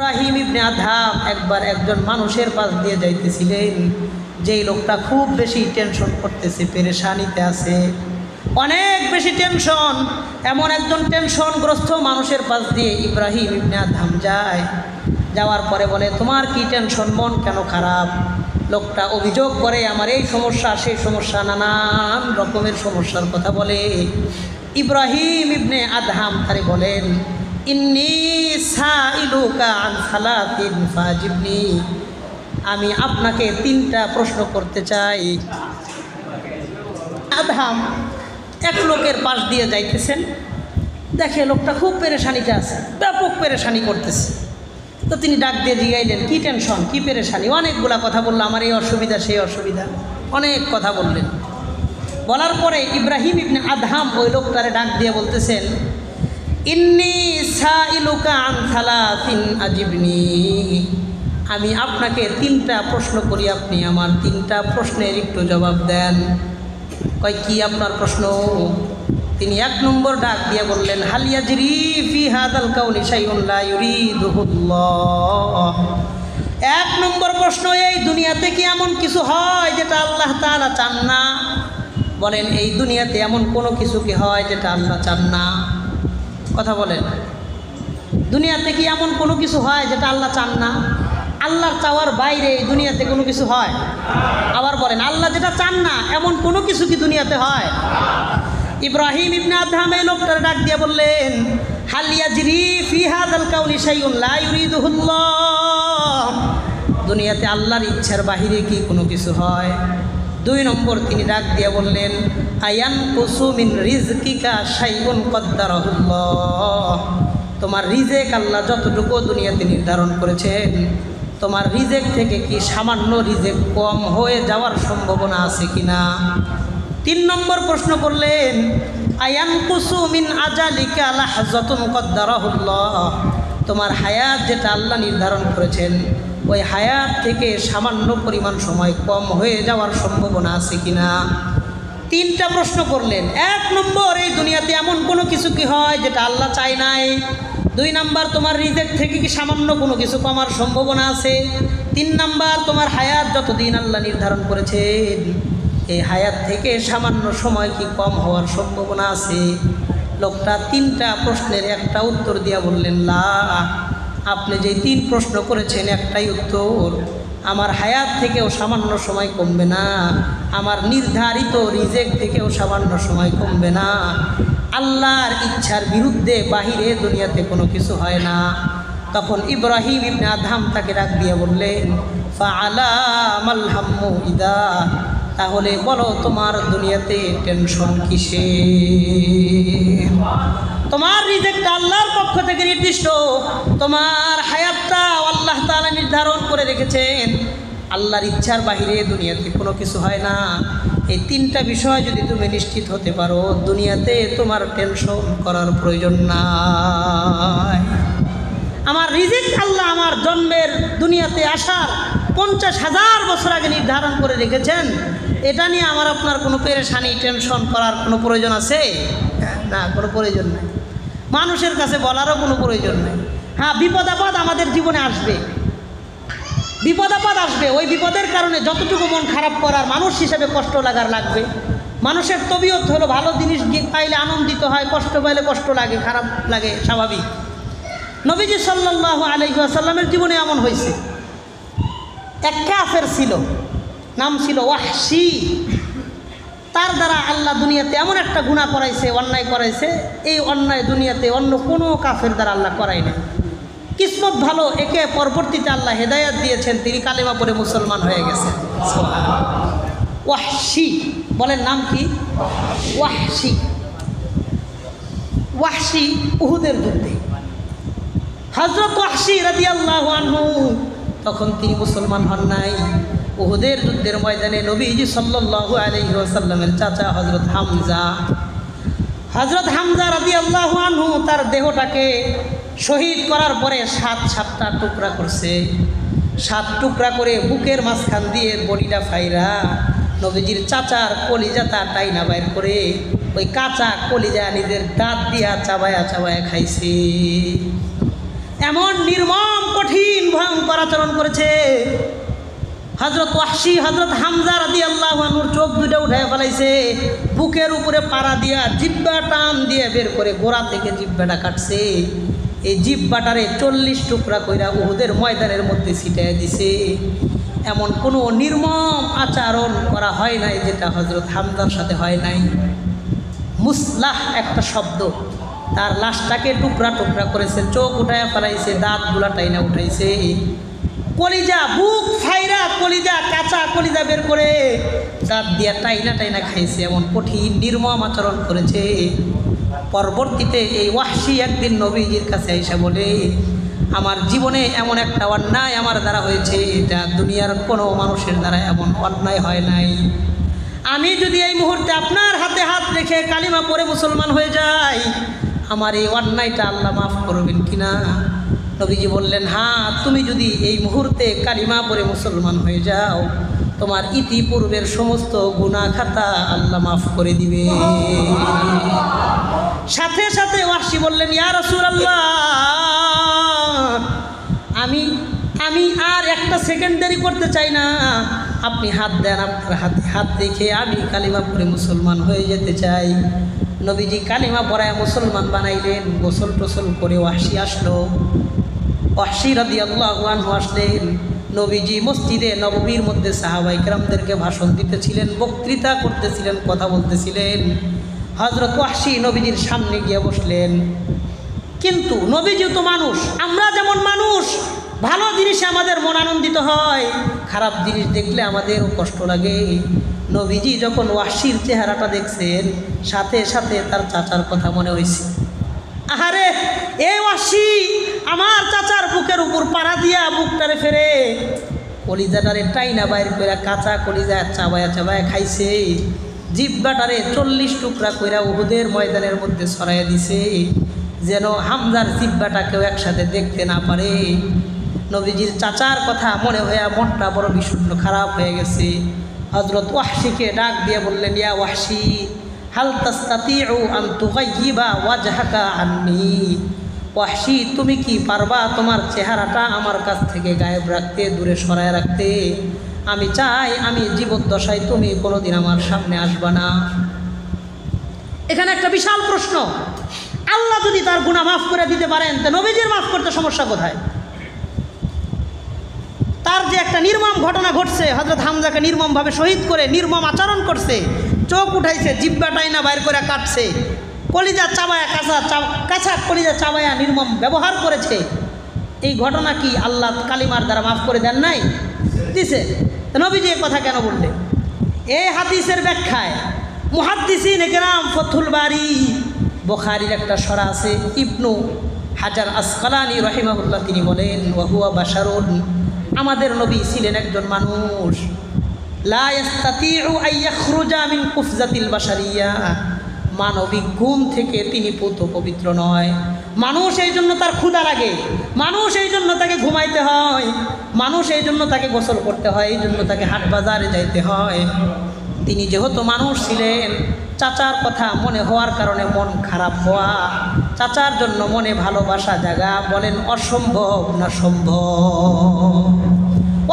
ইব্রাহিম ইবনে Adham একবার একজন মানুষের পাশ দিয়ে যাইতেছিলেন, যেই লোকটা খুব বেশি টেনশন করতেছে, পেরেশানিতে আছে, অনেক বেশি টেনশন। এমন একজন টেনশনগ্রস্ত মানুষের পাশ দিয়ে ইব্রাহিম ইবনে আদহাম যায়। যাওয়ার পরে বলে, তোমার কি টেনশন, মন কেন খারাপ? লোকটা অভিযোগ করে, আমার এই সমস্যা সেই সমস্যা, নানান রকমের সমস্যার কথা বলে। ইব্রাহিম ইবনে আদহাম তারে বলেন, ইন্নী সাইলুকা আন সালাতিন ফাজিবনি, আমি আপনাকে 3টা প্রশ্ন করতে চাই। আদহাম এক লোকের পাশ দিয়ে যাইতেছেন, দেখে লোকটা খুব পেরেশানিতে আছে, ব্যাপক পেরেশানি করতেছে। তো তিনি ডাক দিয়ে জিগাইলেন, কি টেনশন, কি পেরেশানি? অনেকগুলা কথা বললো, আমার এই অসুবিধা সেই অসুবিধা, অনেক কথা বললেন। বলার পরে ইব্রাহিম ইবনে আদহাম ওই লোকটারে ডাক দিয়ে বলতেছেন, ইন্নী সাইলুকা আন সালাতিন আজিবনি, আমি আপনাকে 3টা প্রশ্ন করি, আপনি আমার 3টা প্রশ্নের একটু জবাব দেন। কয়, কি আপনার প্রশ্ন? তিনি 1 নম্বর ডাক দিয়ে বললেন, হাল ইয়াজরি ফি হাযাল কাউনি শাইউন লা ইউরিদুহুল্লাহ। 1 নম্বর প্রশ্ন, এই দুনিয়াতে কি এমন কিছু হয় যেটা আল্লাহ তাআলা চান না? বলেন, এই দুনিয়াতে এমন কোনো কিছু কি হয় যেটা আল্লাহ চান না? কথা বলেন, দুনিয়াতে কি এমন কোনো কিছু হয় যেটা আল্লাহ চান না? আল্লাহর চাওয়ার বাইরে এই দুনিয়াতে কোনো কিছু হয়? আবার বলেন, আল্লাহ যেটা চান না এমন কোনো কিছু কি দুনিয়াতে হয়? ইব্রাহিম ইবনে আদহাম এই লোকটার ডাক দিয়ে বললেন, হাল ইয়াজরি ফি হাযাল কাউনি শাইউন লা ইউরিদুহুল্লাহ, দুনিয়াতে আল্লাহর ইচ্ছার বাহিরে কি কোনো কিছু হয়? 2 নম্বর তিনি ডাক দিয়ে বললেন, আয়ানকুসু মিন রিজকিকা শাইউন কদ্দারাহুল্লাহ, তোমার রিজেক আল্লাহ যতটুকু দুনিয়াতে নির্ধারণ করেছেন, তোমার রিজেক থেকে কি সামান্য রিজেক কম হয়ে যাওয়ার সম্ভাবনা আছে কিনা? 3 নম্বর প্রশ্ন করলেন, আয়ানকুসু মিন আজালিকা লাহজাতুন কদ্দারাহুল্লাহ, তোমার হায়াত যেটা আল্লাহ নির্ধারণ করেছেন, ওই হায়াত থেকে সামান্য পরিমাণ সময় কম হয়ে যাওয়ার সম্ভাবনা আছে কিনা? 3টা প্রশ্ন করলেন। 1 নম্বর, এই দুনিয়াতে এমন কোনো কিছু কি হয় যেটা আল্লাহ চায় নাই? 2 নাম্বার, তোমার রিজেক থেকে কি সামান্য কোনো কিছু কমার সম্ভাবনা আছে? 3 নাম্বার, তোমার হায়াত যতদিন আল্লাহ নির্ধারণ করেছেন, এই হায়াত থেকে সামান্য সময় কি কম হওয়ার সম্ভাবনা আছে? লোকটা 3টা প্রশ্নের একটা উত্তর দিয়া বললেন, লা, আপনি যে 3 প্রশ্ন করেছেন একটাই উত্তর, আমার হায়াত থেকেও সামান্য সময় কমবে না, আমার নির্ধারিত রিজেক থেকেও সামান্য সময় কমবে না। আল্লাহর ইচ্ছার বিরুদ্ধে বাহিরে দুনিয়াতে কোনো কিছু হয় না। তখন ইব্রাহিম ইবনে আদহাম তাকে ডাক দিয়ে বললেন, ফাআলা মাল হাম্মু ইদা, তাহলে বলো তোমার দুনিয়াতে টেনশন কিসে? তোমার রিজেকটা আল্লাহর পক্ষ থেকে নির্দিষ্ট, তোমার হায়াতটা আল্লাহ তাআলা নির্ধারণ করে রেখেছেন, আল্লাহর ইচ্ছার বাহিরে দুনিয়াতে কোনো কিছু হয় না। এই 3টা বিষয় যদি তুমি নিশ্চিত হতে পারো, দুনিয়াতে তোমার টেনশন করার প্রয়োজন নাই। আমার রিজিক আল্লাহ আমার জন্মের দুনিয়াতে আসার 50,000 বছর আগে নির্ধারণ করে রেখেছেন, এটা নিয়ে আমার আপনার কোনো পেরেশানি টেনশন করার কোনো প্রয়োজন আছে? না, কোনো প্রয়োজন নেই। মানুষের কাছে বলারও কোনো প্রয়োজন নেই। হ্যাঁ, বিপদ আপদ আমাদের জীবনে আসবে, বিপদ আপদ আসবে, ওই বিপদের কারণে যতটুকু মন খারাপ করার, মানুষ হিসেবে কষ্ট লাগার লাগবে। মানুষের তবিয়ত হলো ভালো জিনিস পাইলে আনন্দিত হয়, কষ্ট পাইলে কষ্ট লাগে, খারাপ লাগে, স্বাভাবিক। নবীজি সাল্লাল্লাহু আলাইহি ওয়াসাল্লামের জীবনে এমন হয়েছে, এক কাফের ছিল, নাম ছিল ওয়াহশী। তার দ্বারা আল্লাহ দুনিয়াতে এমন একটা গুনাহ করাইছে, অন্যায় করাইছে, এই অন্যায় দুনিয়াতে অন্য কোনো কাফের দ্বারা আল্লাহ করায় না। কিসমত ভালো, একে পরবর্তীতে আল্লাহ হেদায়াত দিয়েছেন, তিনি কালেমা পড়ে মুসলমান হয়ে গেছেন। ওয়াহশী, বলেন নাম কি? ওয়াহশী। ওয়াহশী উহুদের যুদ্ধে, হযরত ওয়াহশী রাদিয়াল্লাহু আনহু, তখন তিনি মুসলমান হন নাই। উহুদের যুদ্ধের ময়দানে নবীজি সাল্লাল্লাহু আলাইহি ওয়াসাল্লামের চাচা হযরত হামজা রাদিয়াল্লাহু আনহু তার দেহটাকে শহীদ করার পরে 7টা টুকরা করছে। 7 টুকরা করে বুকের মাঝখান দিয়ে বডিটা ফাইরা নবীজির চাচার কলিজাটা টাইনা বাইর করে ওই কাঁচা কলিজা নিজের দাঁত দিয়া চাবায়া চাবায়া খাইছে। এমন নির্মম কঠিন আচরণ করেছে। হযরত ওয়াহশী হযরত হামজা রাদিয়াল্লাহু আনহুর চোখ দুটো উঠায় ফেলাইছে, বুকের উপরে পাড়া দিয়া জিহ্বা টান দিয়ে বের করে গোড়া থেকে জিহ্বাটা কাটছে। এই জিহ্বাটারে 40 টুকরা কইরা উহুদের ময়দানের মধ্যে ছিটায় দিছে। এমন কোনো নির্মম আচরণ করা হয় নাই যেটা হযরত হামজার সাথে হয় নাই। মুসলাহ একটা শব্দ, তার লাশটাকে টুকরা টুকরা করেছে, চোখ উঠায় ফেলাইছে, দাঁতগুলা টাইনা উঠাইছে, কলিজা বুক ফাইরা কলিজা কাঁচা কলিজা বের করে দাঁত দিয়া টাইনা টাইনা খাইছে। এমন কঠিন নির্মম আচরণ করেছে। পরবর্তীতে এই ওয়াহশী একদিন নবীজির কাছে এসে বলে, আমার জীবনে এমন একটা অন্যায় আমার দ্বারা হয়েছে, এটা দুনিয়ার কোনো মানুষের দ্বারা এমন অন্যায় হয় নাই। আমি যদি এই মুহূর্তে আপনার হাতে হাত রেখে কালিমা পড়ে মুসলমান হয়ে যাই, আমার এই অন্যায়টা আল্লাহ মাফ করবেন কিনা? নবীজি বললেন, হ্যাঁ, তুমি যদি এই মুহূর্তে কালিমা পড়ে মুসলমান হয়ে যাও, তোমার ইতিপূর্বের সমস্ত গুনাহ খাতা আল্লাহ মাফ করে দিবে। সাথে সাথে ওয়াহশী বললেন, ইয়া রাসূলুল্লাহ, আমি আর একটা সেকেন্ড দেরি করতে চাই না, আপনি হাত দেন, আপনার হাতে হাত রেখে আমি কালিমা পড়ে মুসলমান হয়ে যেতে চাই। নবীজি কালিমা পড়ায় মুসলমান বানাইলেন। গোসল টোসল করে ওয়াহশী আসলো। ওয়াহশী রাদিয়াল্লাহু আনহু আসলেন। নবীজি মসজিদে নববীর মধ্যে সাহাবায়ে কেরামদেরকে ভাষণ দিতেছিলেন, বক্তৃতা করতেছিলেন, কথা বলতেছিলেন। হযরত ওয়াহশী নবীজির সামনে গিয়ে বসলেন। কিন্তু নবীজি তো মানুষ, আমরা যেমন মানুষ, ভালো জিনিসে আমাদের মন আনন্দিত হয়, খারাপ জিনিস দেখলে আমাদেরও কষ্ট লাগে। নবীজি যখন ওয়াহশীর চেহারাটা দেখছেন, সাথে সাথে তার চাচার কথা মনে হয়েছে। আহারে, এই ওয়াহশী আমার চাচার বুকের উপর পাড়া দিয়া বুকটারে ফেরে কলিজাটারে টাইনা বাইর কইরা কাঁচা কলিজা চাবায়া চাবায়া খাইছে, জিহ্বাটারে 40 টুকরা কইরা উহুদের ময়দানের মধ্যে ছড়াইয়া দিছে, যেন হামজার জিহ্বাটাকেও একসাথে দেখতে না পারে। নবীজির চাচার কথা মনে হইয়া মনটা বড় বিষণ্ণ খারাপ হয়ে গেছে। হযরত ওয়াহশীকে ডাক দিয়ে বললেন, ইয়া ওয়াহশী, হাল তাস্তাতিউ আন তুগাইয়িবা ওয়াজহাকা আন্নী। ওয়াহশী, তুমি কি পারবা তোমার চেহারাটা আমার কাছ থেকে গায়েব রাখতে, দূরে সরায় রাখতে? আমি চাই আমি জীবদ্দশায় তুমি কোনোদিন আমার সামনে আসবা না। এখানে একটা বিশাল প্রশ্ন, আল্লাহ যদি তার গুনাহ মাফ করে দিতে পারেন, তা নবীজির মাফ করতে সমস্যা কোথায়? তার যে একটা নির্মম ঘটনা ঘটছে, হযরত হামজাকে নির্মমভাবে শহীদ করে নির্মম আচরণ করছে, চোখ উঠাইছে, জিহ্বা টাইনা বাইর করে কাটছে, কলিজা চাবায়া কাঁচা কলিজা চাবায়া নির্মম ব্যবহার করেছে, এই ঘটনা কি আল্লাহ কালিমার দ্বারা মাফ করে দেন নাই? দিছে। নবীজি এই কথা কেন বললেন? এই হাদিসের ব্যাখ্যায় মুহাদ্দিসিন কেরাম ফথুল বারী বুখারীর একটা সরা আছে, ইবনু হাজার আসকালানী রাহিমাহুল্লাহ তিনি বলেন, ওয়া হুয়া বাশারুন, আমাদের নবী ছিলেন একজন মানুষ। লা ইস্তাতিউ আন ইয়াখরুজা মিন কুফজাতিল বাশারিয়া, মানবিক গুণ থেকে তিনি পবিত্র নয়। মানুষ এই জন্য তার ক্ষুধা লাগে, মানুষ এই জন্য তাকে ঘুমাইতে হয়, মানুষ এই জন্য তাকে গোসল করতে হয়, এই জন্য তাকে হাট বাজারে যাইতে হয়। তিনি যেহেতু মানুষ ছিলেন, চাচার কথা মনে হওয়ার কারণে মন খারাপ হওয়া, চাচার জন্য মনে ভালোবাসা জাগা, বলেন অসম্ভব না সম্ভব?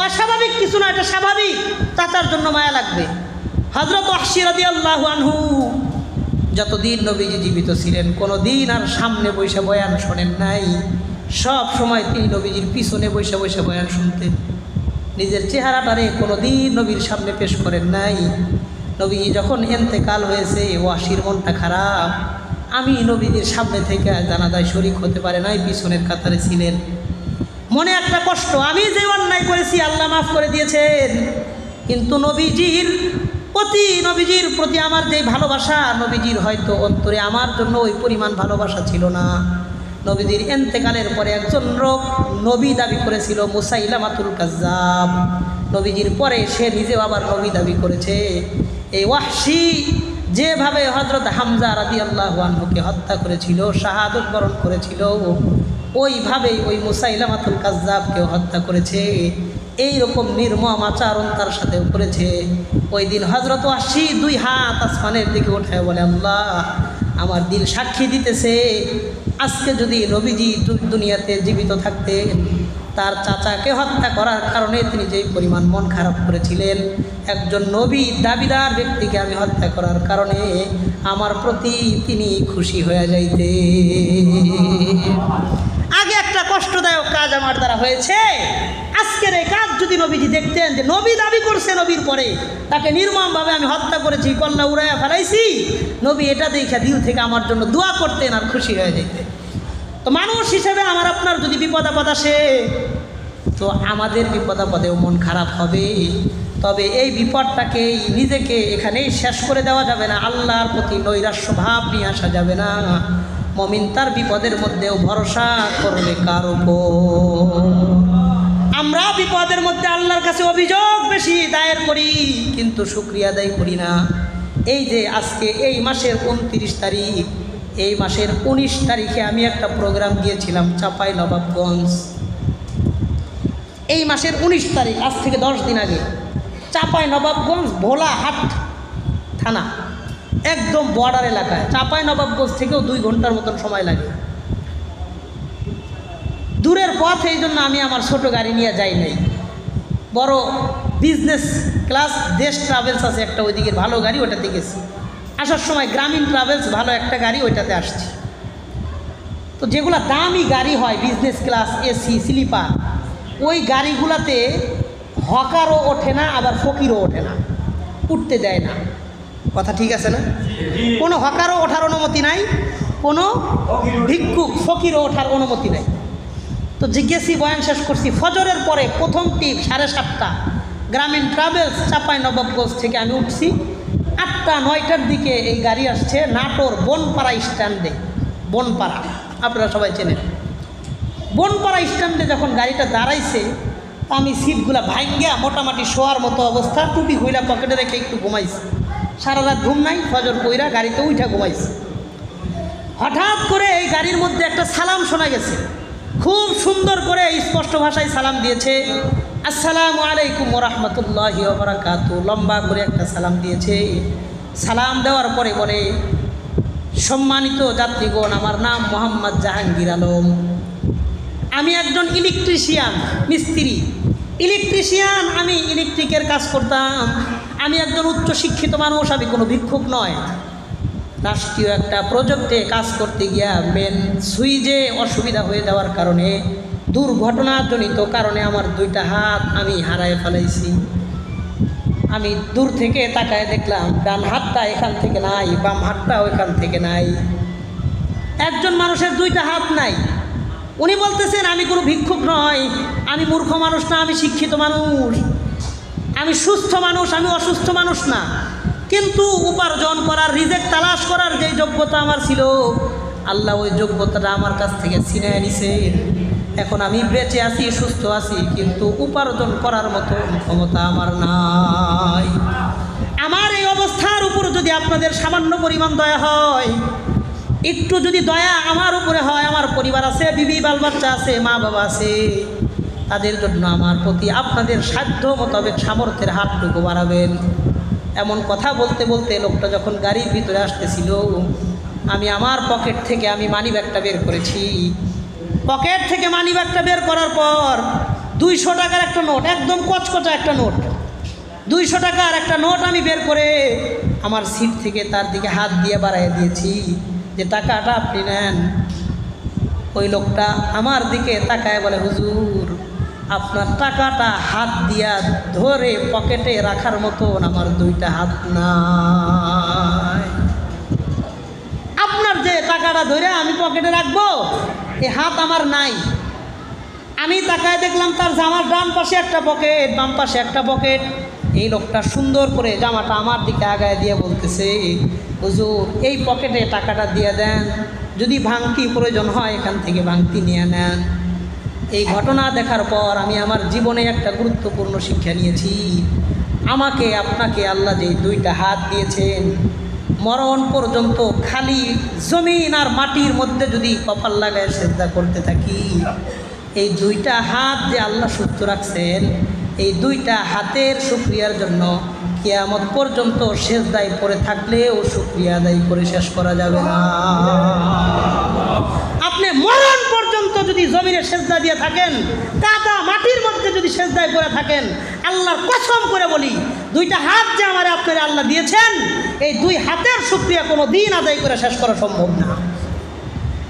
অস্বাভাবিক কিছু না, এটা স্বাভাবিক, চাচার জন্য মায়া লাগবে। হযরত ওয়াহশী রাদিয়াল্লাহু আনহু যতদিন নবীজি জীবিত ছিলেন, কোনো দিন আর সামনে বৈশা বয়ান শোনেন নাই। সব সময় তিনি নবীজির পিছনে বৈশা বৈশা বয়ান শুনতেন। নিজের চেহারাটারে কোনো দিন নবীর সামনে পেশ করেন নাই। নবীজি যখন ইন্তেকাল হয়েছে, ওয়াহশীর মনটা খারাপ। আমি নবীজির সামনে থেকে জানাজায় শরীক হতে পারে নাই, পিছনের কাতারে ছিলেন। মনে একটা কষ্ট, আমি যে অন্যায় করেছি আল্লাহ মাফ করে দিয়েছেন, কিন্তু নবীজির প্রতি আমার যে ভালোবাসা, নবীজির হয়তো অন্তরে আমার জন্য ওই পরিমাণ ভালোবাসা ছিল না। নবীজির ইন্তেকালের পরে একজন লোক নবী দাবি করেছিল, মুসাইলামাতুল কাজ্জাব। নবীজির পরে সে নিজেও আবার নবী দাবি করেছে। এই ওয়াহশী যেভাবে হযরত হামজা রাদিয়াল্লাহু আনহুকে হত্যা করেছিল, শাহাদত বরণ করেছিল, ওইভাবেই ওই মুসাইলামাতুল কাজ্জাবকেও হত্যা করেছে। এই রকম নির্মম আচরণ তার সাথেও করেছে। ওই দিন হযরত ওয়াহশী 2 হাত আসমানের দিকে উঠায় বলে, আল্লাহ, আমার দিল সাক্ষী দিতেছে, আজকে যদি নবীজি দুনিয়াতে জীবিত থাকতেন, তার চাচাকে হত্যা করার কারণে তিনি যেই পরিমাণ মন খারাপ করেছিলেন, একজন নবী দাবিদার ব্যক্তিকে আমি হত্যা করার কারণে আমার প্রতি তিনি খুশি হয়ে যাইতে। আগে একটা কষ্টদায়ক কাজ আমার দ্বারা হয়েছে, আজকের এই কাজ যদি নবীজি দেখতেন যে নবী দাবি করছে নবীর পরে তাকে নির্মমভাবে আমি হত্যা করেছি, কল্লা উড়াইয়া ফেলাইছি, নবী এটা দেখে দিল থেকে আমার জন্য দোয়া করতেন আর খুশি হয়ে যেতেন। তো মানুষ হিসেবে আমার আপনার যদি বিপদ আপদ আসে, তো আমাদের বিপদ আপদেও মন খারাপ হবে, তবে এই বিপদটাকেই নিজেকে এখানেই শেষ করে দেওয়া যাবে না, আল্লাহর প্রতি নৈরাশ্য ভাব নিয়ে আসা যাবে না। মুমিন তার বিপদের মধ্যেও ভরসা করবে কার উপর? আমরা বিপদের মধ্যে আল্লাহর কাছে অভিযোগ বেশি দায়ের করি, কিন্তু শুকরিয়া আদায় করি না। এই যে আজকে এই মাসের 29 তারিখ, এই মাসের 19 তারিখে আমি একটা প্রোগ্রাম গিয়েছিলাম চাঁপাইনবাবগঞ্জ। এই মাসের 19 তারিখ, আজ থেকে 10 দিন আগে, চাঁপাইনবাবগঞ্জ ভোলাহাট থানা, একদম বর্ডার এলাকায়। চাঁপাইনবাবগঞ্জ থেকেও 2 ঘন্টার মতন সময় লাগে, দূরের পথ। এই জন্য আমি আমার ছোট গাড়ি নিয়ে যাই নাই, বড় বিজনেস ক্লাস দেশ ট্রাভেলস আছে একটা, ওইদিকে ভালো গাড়ি, ওটাতে গেছি। আসার সময় গ্রামীণ ট্রাভেলস ভালো একটা গাড়ি, ওইটাতে আসছি। তো যেগুলো দামি গাড়ি হয় বিজনেস ক্লাস, এসি, স্লিপার, ওই গাড়িগুলাতে হকারও ওঠে না, আবার ফকিরও ওঠে না, উঠতে দেয় না। কথা ঠিক আছে না? কোনো হকারও ওঠার অনুমতি নাই, কোনো ভিক্ষুক ফকিরও ওঠার অনুমতি নাই। তো জিজ্ঞেসি বয়ান শেষ করছি, ফজরের পরে প্রথম টিপ 7:30 গ্রামীণ ট্রাভেলস চাঁপাইনবাবগঞ্জ থেকে আমি উঠছি। 8টা-9টার দিকে এই গাড়ি আসছে নাটোর বনপাড়া স্ট্যান্ডে। বনপাড়া আপনারা সবাই চেনেন। বনপাড়া স্ট্যান্ডে যখন গাড়িটা দাঁড়াইছে, আমি সিটগুলা ভাঙ্গিয়া মোটামুটি শোয়ার মতো অবস্থা, টুপি খুইলা পকেটে রেখে একটু ঘুমাইছি। সারা রাত ঘুম নাই, ফজর কইরা গাড়িতে উঠা ঘুমাইছি। হঠাৎ করে এই গাড়ির মধ্যে একটা সালাম শোনা গেছে, খুব সুন্দর করে স্পষ্ট ভাষায় সালাম দিয়েছে, আসসালামু আলাইকুম ওয়া রাহমাতুল্লাহি ওয়া বারাকাতুহু। লম্বা করে একটা সালাম দিয়েছে। সালাম দেওয়ার পরে বলে, সম্মানিত যাত্রীগণ, আমার নাম মোহাম্মদ জাহাঙ্গীর আলম, আমি একজন ইলেকট্রিশিয়ান, মিস্ত্রি ইলেকট্রিশিয়ান, আমি ইলেকট্রিকের কাজ করতাম, আমি একজন উচ্চশিক্ষিত মানুষ, আমি কোনো ভিক্ষুক নয়। রাষ্ট্রীয় একটা প্রজেক্টে কাজ করতে গিয়া মেন সুইচে অসুবিধা হয়ে যাওয়ার কারণে, দুর্ঘটনাজনিত কারণে আমার 2টা হাত আমি হারায় ফেলাইছি। আমি দূর থেকে তাকায় দেখলাম ডান হাতটা এখান থেকে নাই, বাম হাতটা ওইখান থেকে নাই। একজন মানুষের 2টা হাত নাই। উনি বলতেছেন আমি কোনো ভিক্ষুক নয়, আমি মূর্খ মানুষ না, আমি শিক্ষিত মানুষ, আমি সুস্থ মানুষ, আমি অসুস্থ মানুষ না। কিন্তু উপার্জন করার, রিজেক তালাশ করার যে যোগ্যতা আমার ছিল, আল্লাহ ওই যোগ্যতাটা আমার কাছ থেকে ছিনিয়ে নিছে। এখন আমি বেঁচে আছি, সুস্থ আছি, কিন্তু উপার্জন করার মতো ক্ষমতা আমার নাই। আমার এই অবস্থার উপর যদি আপনাদের সামান্য পরিমাণ দয়া হয়, একটু যদি দয়া আমার উপরে হয়, আমার পরিবার আছে, বিবি বাল বাচ্চা আছে, মা বাবা আছে, তাদের জন্য আমার প্রতি আপনাদের সাধ্য মোতাবেক সামর্থ্যের হাতটুকু বাড়াবেন। এমন কথা বলতে বলতে লোকটা যখন গাড়ির ভিতরে আসতেছিল, আমি আমার পকেট থেকে আমি মানিব্যাগটা বের করেছি। পকেট থেকে মানিব্যাগটা বের করার পর 200 টাকার একটা নোট, একদম কচকচা একটা নোট, 200 টাকার একটা নোট আমি বের করে আমার সিট থেকে তার দিকে হাত দিয়ে বাড়াইয়ে দিয়েছি যে টাকাটা আপনি নেন। ওই লোকটা আমার দিকে তাকায় বলে, হুজুর, আপনার টাকাটা হাত দিয়া ধরে পকেটে রাখার মতন আমার 2টা হাত নাই। আপনার যে টাকাটা ধরে আমি পকেটে রাখবো, এই হাত আমার নাই। আমি তাকায় দেখলাম তার জামার ডান পাশে একটা পকেট, বাম পাশে একটা পকেট। এই লোকটা সুন্দর করে জামাটা আমার দিকে আগায় দিয়ে বলতেছে, হুজুর, এই পকেটে টাকাটা দিয়ে দেন, যদি ভাঙতি প্রয়োজন হয় এখান থেকে ভাঙতি নিয়ে নেন। এই ঘটনা দেখার পর আমি আমার জীবনে একটা গুরুত্বপূর্ণ শিক্ষা নিয়েছি। আমাকে আপনাকে আল্লাহ যে 2টা হাত দিয়েছেন, মরণ পর্যন্ত খালি জমিন আর মাটির মধ্যে যদি কপাল লাগায় সেজদা করতে থাকি, এই 2টা হাত যে আল্লাহ সুস্থ রাখছেন, এই 2টা হাতের শুকরিয়ার জন্য কিয়ামত পর্যন্ত সেজদায় পড়ে থাকলেও শুকরিয়া আদায় করে শেষ করা যাবে না। আপনি মরণ পর্যন্ত মতো যদি জমিনে সেজদা দিয়ে থাকেন, কাদা মাটির মধ্যে যদি সেজদায় করে থাকেন, আল্লাহর কসম করে বলি, দুইটা হাত যে আমারে আপনারা আল্লাহ দিয়েছেন, এই দুই হাতের শুকরিয়া কোনো দিন আদায় করে শেষ করা সম্ভব না।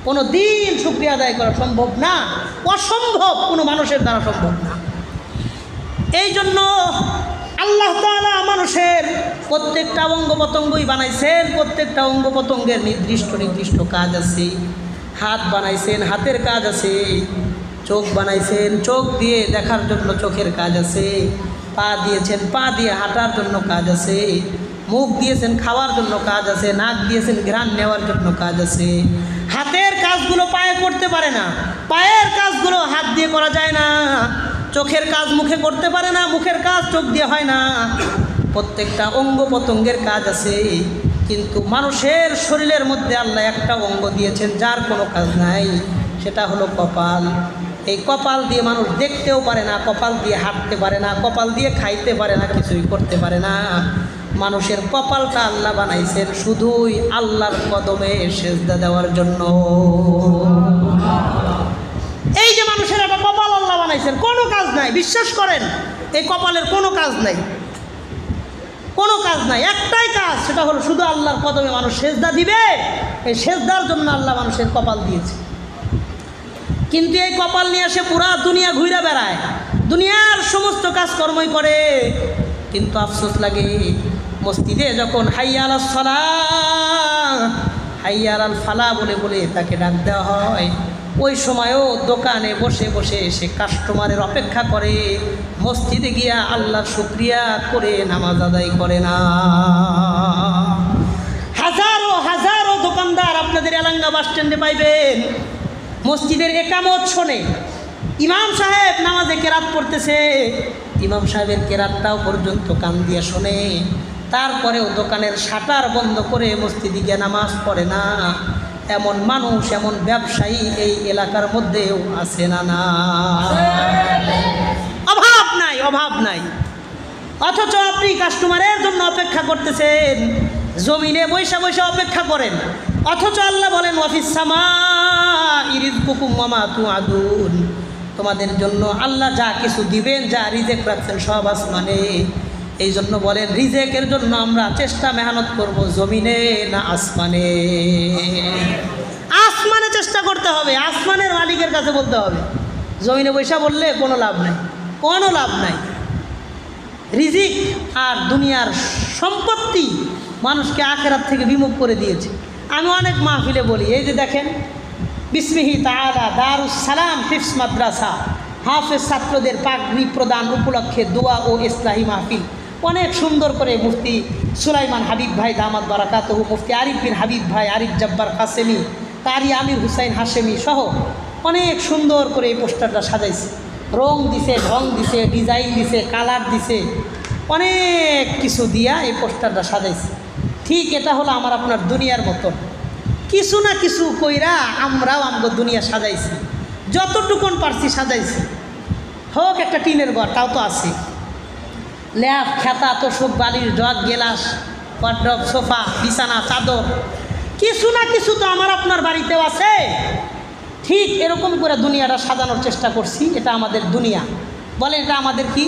কোনো দিন শুকরিয়া আদায় করা সম্ভব না, অসম্ভব, কোনো মানুষের দ্বারা সম্ভব না। এই জন্য আল্লাহ তাআলা মানুষের প্রত্যেকটা অঙ্গ প্রত্যঙ্গই বানাইছেন, প্রত্যেকটা অঙ্গ প্রত্যঙ্গের নির্দিষ্ট নির্দিষ্ট কাজ আছে। হাত বানাইছেন, হাতের কাজ আছে। চোখ বানাইছেন, চোখ দিয়ে দেখার জন্য চোখের কাজ আছে। পা দিয়েছেন, পা দিয়ে হাঁটার জন্য কাজ আছে। মুখ দিয়েছেন, খাওয়ার জন্য কাজ আছে। নাক দিয়েছেন, ঘ্রাণ নেওয়ার জন্য কাজ আছে। হাতের কাজগুলো পায়ে করতে পারে না, পায়ের কাজগুলো হাত দিয়ে করা যায় না। চোখের কাজ মুখে করতে পারে না, মুখের কাজ চোখ দিয়ে হয় না। প্রত্যেকটা অঙ্গ প্রত্যঙ্গের কাজ আছে, কিন্তু মানুষের শরীরের মধ্যে আল্লাহ একটা অঙ্গ দিয়েছেন যার কোনো কাজ নাই, সেটা হলো কপাল। এই কপাল দিয়ে মানুষ দেখতেও পারে না, কপাল দিয়ে হাঁটতে পারে না, কপাল দিয়ে খাইতে পারে না, কিছুই করতে পারে না। মানুষের কপালটা আল্লাহ বানাইছেন শুধুই আল্লাহর কদমে সেজদা দেওয়ার জন্য। এই যে মানুষের একটা কপাল আল্লাহ বানাইছেন, কোনো কাজ নাই, বিশ্বাস করেন, এই কপালের কোনো কাজ নাই, কোনো কাজ নাই। একটাই কাজ, সেটা হলো শুধু আল্লাহর কদমে মানুষ সেজদা দিবে। এই সেজদার জন্য আল্লাহ মানুষের কপাল দিয়েছে। কিন্তু এই কপাল নিয়ে এসে পুরা দুনিয়া ঘুরে বেড়ায়, দুনিয়ার সমস্ত কাজকর্মই করে, কিন্তু আফসোস লাগে মসজিদে যখন হাইয়া আলাস সালাহ, হাইয়া আলাল ফালাহ বলে বলে তাকে ডাক দেওয়া হয়, ওই সময়ও দোকানে বসে বসে সে কাস্টমারের অপেক্ষা করে, মসজিদে গিয়া আল্লাহর শুকরিয়া করে নামাজ আদায় করে না। হাজারো হাজারো দোকানদার আপনাদের এলাঙ্গা বাস স্ট্যান্ডে পাইবেন, মসজিদের একামত শোনে, ইমাম সাহেব নামাজে কেরাত পড়তেছে, ইমাম সাহেবের কেরাতটাও পর্যন্ত কান দিয়ে শোনে, তারপরেও দোকানের শাটার বন্ধ করে মসজিদে গিয়ে নামাজ পড়ে না। এমন মানুষ, এমন ব্যবসায়ী এই এলাকার মধ্যেও আছে না? না, অভাব নাই, অভাব নাই। অথচ আপনি কাস্টমারের জন্য অপেক্ষা করতেছেন, জমিনে বৈশা বৈশা অপেক্ষা করেন। অথচ আল্লাহ বলেন ওয়াফিস সামাই রিজকুকুম ওয়া মা তুআদুন, তোমাদের জন্য আল্লাহ যা কিছু দিবেন, যা রিজেক রাখছেন সব আসমানে। এই জন্য বলেন রিজেকের জন্য আমরা চেষ্টা মেহনত করব, জমিনে না আসমানে? আসমানে চেষ্টা করতে হবে, আসমানের মালিকের কাছে বলতে হবে। জমিনে বৈশা বললে কোনো লাভ নাই, কোনো লাভ নাই। রিজিক আর দুনিয়ার সম্পত্তি মানুষকে আখিরাত থেকে বিমুখ করে দিয়েছে। আমি অনেক মাহফিলে বলি, এই যে দেখেন বিসমিহি তাআলা দারুস সালাম হিফজ মাদ্রাসা, হাফেজ ছাত্রদের পাগড়ি প্রদান উপলক্ষে দোয়া ও ইসলাহি মাহফিল অনেক সুন্দর করে মুফতি সুলাইমান হাবিব ভাই দামাত বারাকাতুহু, মুফতি আরিফ বিন হাবিব ভাই, আরিফ জব্বার কাসেমি, কারি আমির হুসাইন হাশেমি সহ অনেক সুন্দর করে এই পোস্টারটা সাজাইছে। রং দিছে, ঢং দিছে, ডিজাইন দিছে, কালার দিছে, অনেক কিছু দিয়া এই পোস্টারটা সাজাইছে। ঠিক এটা হলো আমার আপনার দুনিয়ার মতন, কিছু না কিছু কইরা আমরাও আমাদের দুনিয়া সাজাইছি, যতটুকুন পারছি সাজাইছি। হোক একটা টিনের ঘর, তাও তো আছে, ল্যাপ, খেতা, তোষক, বালির জগ, গেলাস, ওয়ার্ড্রপ, সোফা, বিছানা, চাদর, কিছু না কিছু তো আমার আপনার বাড়িতেও আছে। ঠিক এরকম করে দুনিয়াটা সাজানোর চেষ্টা করছি, এটা আমাদের দুনিয়া। বলে এটা আমাদের কি?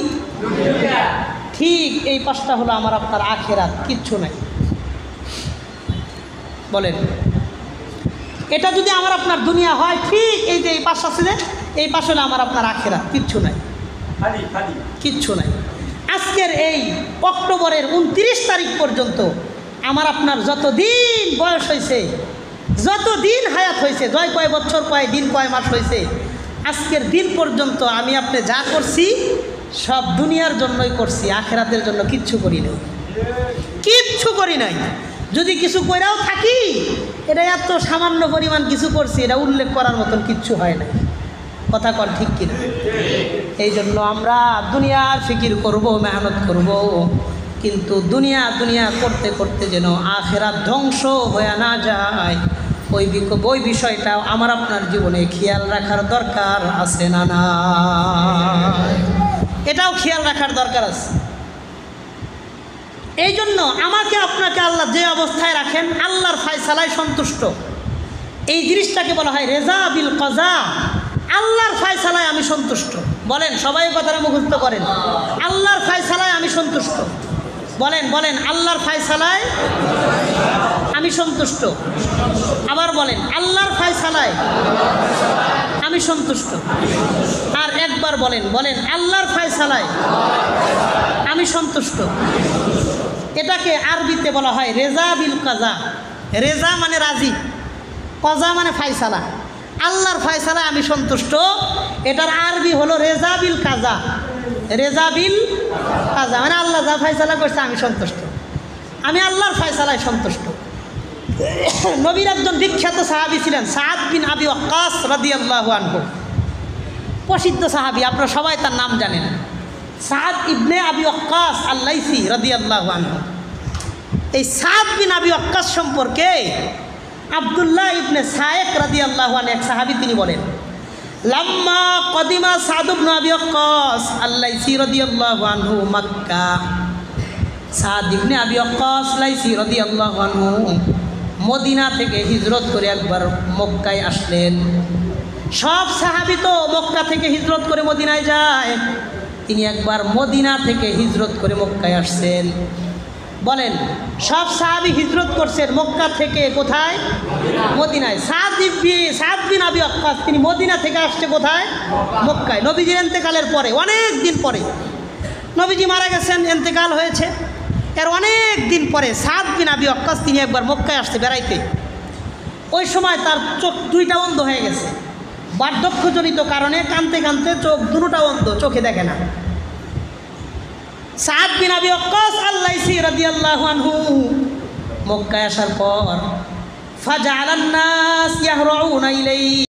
ঠিক এই পাশটা হলো আমার আপনার আখেরাত, কিচ্ছু নাই। বলেন এটা যদি আমার আপনার দুনিয়া হয়, ঠিক এই যে এই পাশ আছে, যে এই পাশ হলো আমার আপনার আখেরাত, কিচ্ছু নাই, কিচ্ছু নাই। আজকের এই অক্টোবরের 29 তারিখ পর্যন্ত আমার আপনার যতদিন বয়স হয়েছে, যতদিন হায়াত হয়েছে, জয় কয় বছর, কয় দিন, কয় মাস হয়েছে, আজকের দিন পর্যন্ত আমি আপনি যা করছি সব দুনিয়ার জন্যই করছি, আখেরাতের জন্য কিচ্ছু করি নাই, কিচ্ছু করি নাই। যদি কিছু কইরাও থাকি, এটা এত সামান্য পরিমাণ কিছু করছি, এটা উল্লেখ করার মতন কিচ্ছু হয় না। কথা কন ঠিক কিনা? এই জন্য আমরা দুনিয়ার ফিকির করব, মেহনত করব, কিন্তু দুনিয়া দুনিয়া করতে করতে যেন আখেরাত ধ্বংস হয়ে না যায়, ওই বিষয়টাও আমার আপনার জীবনে খেয়াল রাখার দরকার আছে না? না, এটাও খেয়াল রাখার দরকার আছে। এই জন্য আমাকে আপনাকে আল্লাহ যে অবস্থায় রাখেন, আল্লাহর ফায়সালায় সন্তুষ্ট, এই জিনিসটাকে বলা হয় রেজা বিল কাজা। আল্লাহর ফায়সালায় আমি সন্তুষ্ট। বলেন, সবাই কথাটা মুখস্থ করেন, আল্লাহর ফায়সালায় আমি সন্তুষ্ট। বলেন বলেন, আল্লাহর ফায়সালায় আমি সন্তুষ্ট। আবার বলেন, আল্লাহর ফায়সালায় আমি সন্তুষ্ট। আর একবার বলেন, বলেন আল্লাহর ফায়সালায় আমি সন্তুষ্ট। এটাকে আরবিতে বলা হয় রেজা বিল কাজা। রেজা মানে রাজি, কাজা মানে ফায়সালা। আল্লাহর ফায়সালায় আমি সন্তুষ্ট, এটার আরবি হলো রেজা বিল কাজা। রেজা বিল কাজা মানে আল্লাহ যা ফায়সালা করছে আমি সন্তুষ্ট, আমি আল্লাহর ফায়সালায় সন্তুষ্ট। নবীর একজন বিখ্যাত সাহাবী ছিলেন সাদ বিন আবি ওয়াক্কাস রাদিয়াল্লাহু আনহু। প্রসিদ্ধ সাহাবী, আপনারা সবাই তার নাম জানেন, সাদ ইবনে আবি ওয়াক্কাস আল-লাইসি রাদিয়াল্লাহু আনহু। এই সাদ বিন আবি ওয়াক্কাস সম্পর্কে আব্দুল্লাহ ইবনে সায়েক রাদিয়াল্লাহু আনহু এক সাহাবী, তিনি বলেন, লাম্মা কদিমা সাদ ইবনে আবি ওয়াক্কাস আল-লাইসি রাদিয়াল্লাহু আনহু মক্কা। সাদ ইবনে আবি ওয়াক্কাস লাইসি রাদিয়াল্লাহু আনহু মদিনা থেকে হিজরত করে একবার মক্কায় আসলেন। সব সাহাবী তো মক্কা থেকে হিজরত করে মদিনায় যায়, তিনি একবার মদিনা থেকে হিজরত করে মক্কায় আসছেন। বলেন, সব সাহাবী হিজরত করছেন মক্কা থেকে কোথায়? মদিনায়। সাদ বিন আবি ওয়াক্কাস তিনি মদিনা থেকে আসছে কোথায়? মক্কায়। নবীজির ইন্তেকালের পরে, অনেক দিন পরে, নবীজি মারা গেছেন, ইন্তেকাল হয়েছে, এর অনেক দিন পরে সাদ বিন আবি ওয়াক্কাস তিনি একবার মক্কায় আসছে বেড়াইতে। ওই সময় তার চোখ দুইটা অন্ধ হয়ে গেছে, বার্ধক্যজনিত কারণে কাঁদতে কাঁদতে চোখ দুটোটা অন্ধ, চোখে দেখে না। সাদ বিন আবি ওয়াক্কাস আল-লাইসি রাদিয়াল্লাহু আনহু মক্কায় আসার পর ফাজাআলান নাস ইয়াহরাউনা ইলাইহি